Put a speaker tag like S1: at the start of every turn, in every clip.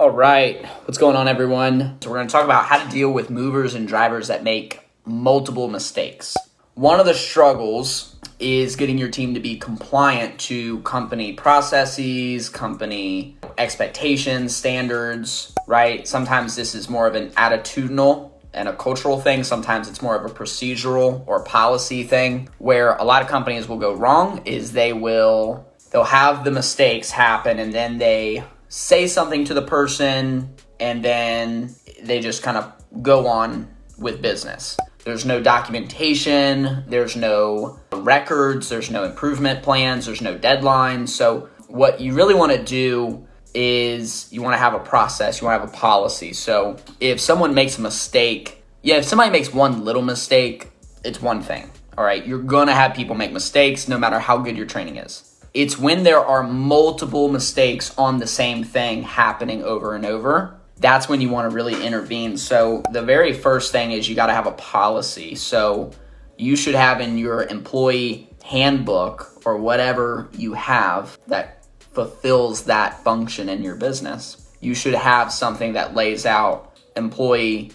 S1: All right, what's going on, everyone? So we're going to talk about how to deal with movers and drivers that make multiple mistakes. One of the struggles is getting your team to be compliant to company processes, company expectations, standards, right? Sometimes this is more of an attitudinal and a cultural thing. Sometimes it's more of a procedural or policy thing. Where a lot of companies will go wrong is they'll have the mistakes happen and then they say something to the person and then they just kind of go on with business. There's no documentation, there's no records, there's no improvement plans, there's no deadlines. So what you really want to do is you want to have a process, you want to have a policy. So if someone makes a mistake, if somebody makes one little mistake, it's one thing. All right, you're going to have people make mistakes no matter how good your training is. It's when there are multiple mistakes on the same thing happening over and over, that's when you want to really intervene. So the very first thing is you got to have a policy. So you should have in your employee handbook or whatever you have that fulfills that function in your business. You should have something that lays out employee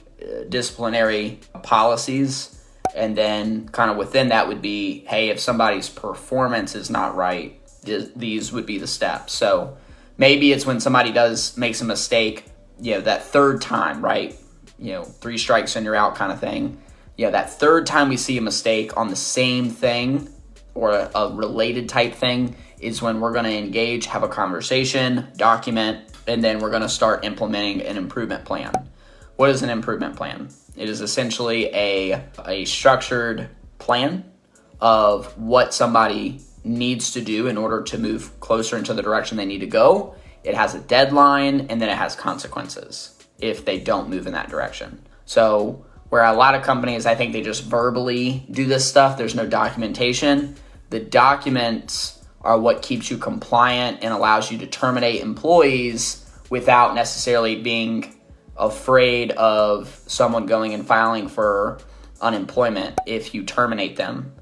S1: disciplinary policies. And then kind of within that would be, hey, if somebody's performance is not right, these would be the steps. So maybe it's when somebody makes a mistake, that third time, right? 3 strikes and you're out kind of thing. That third time we see a mistake on the same thing or a related type thing is when we're going to engage, have a conversation, document, and then we're going to start implementing an improvement plan. What is an improvement plan? It is essentially a structured plan of what somebody needs to do in order to move closer into the direction they need to go. It has a deadline and then it has consequences if they don't move in that direction. So where a lot of companies, I think they just verbally do this stuff, there's no documentation. The documents are what keeps you compliant and allows you to terminate employees without necessarily being afraid of someone going and filing for unemployment if you terminate them.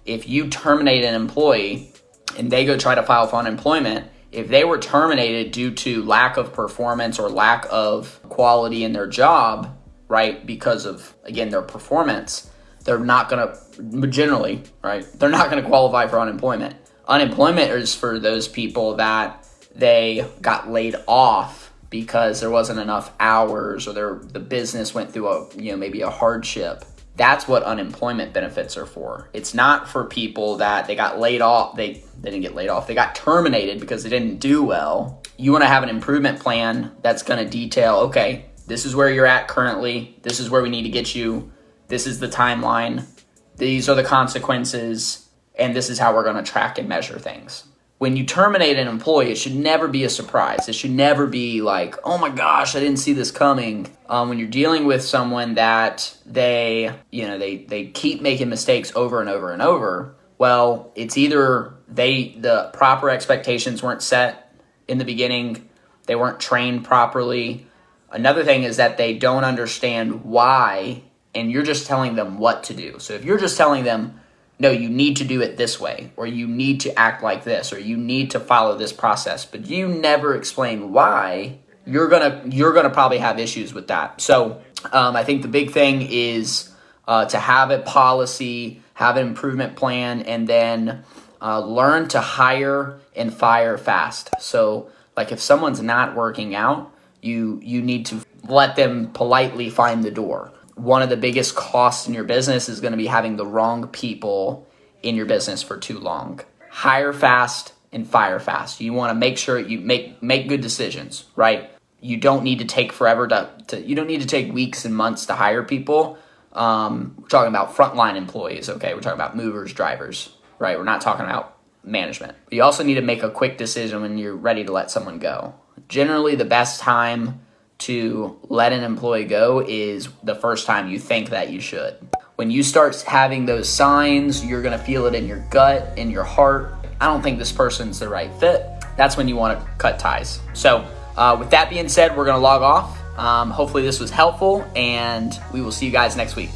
S1: If you terminate an employee and they go try to file for unemployment, if they were terminated due to lack of performance or lack of quality in their job, right, because of, again, their performance, they're not going to, generally, right, they're not going to qualify for unemployment. Unemployment is for those people that they got laid off because there wasn't enough hours or the business went through maybe a hardship. That's what unemployment benefits are for. It's not for people that they got laid off. They didn't get laid off. They got terminated because they didn't do well. You want to have an improvement plan that's going to detail, okay, this is where you're at currently. This is where we need to get you. This is the timeline. These are the consequences. And this is how we're going to track and measure things. When you terminate an employee, it should never be a surprise. It should never be like, oh my gosh, I didn't see this coming. When you're dealing with someone that they keep making mistakes over and over and over, well, it's either the proper expectations weren't set in the beginning, they weren't trained properly. Another thing is that they don't understand why, and you're just telling them what to do. So if you're just telling them, no, you need to do it this way, or you need to act like this, or you need to follow this process, but you never explain why, you're gonna probably have issues with that. So I think the big thing is to have a policy, have an improvement plan, and then learn to hire and fire fast. So like if someone's not working out, you need to let them politely find the door. One of the biggest costs in your business is going to be having the wrong people in your business for too long. Hire fast and fire fast. You want to make sure you make good decisions, right? You don't need to take forever you don't need to take weeks and months to hire people. We're talking about frontline employees, okay? We're talking about movers, drivers, right? We're not talking about management. You also need to make a quick decision when you're ready to let someone go. Generally, the best time to let an employee go is the first time you think that you should. When you start having those signs, you're going to feel it in your gut, in your heart. I don't think this person's the right fit. That's when you want to cut ties. So with that being said, we're going to log off. Hopefully this was helpful, and we will see you guys next week.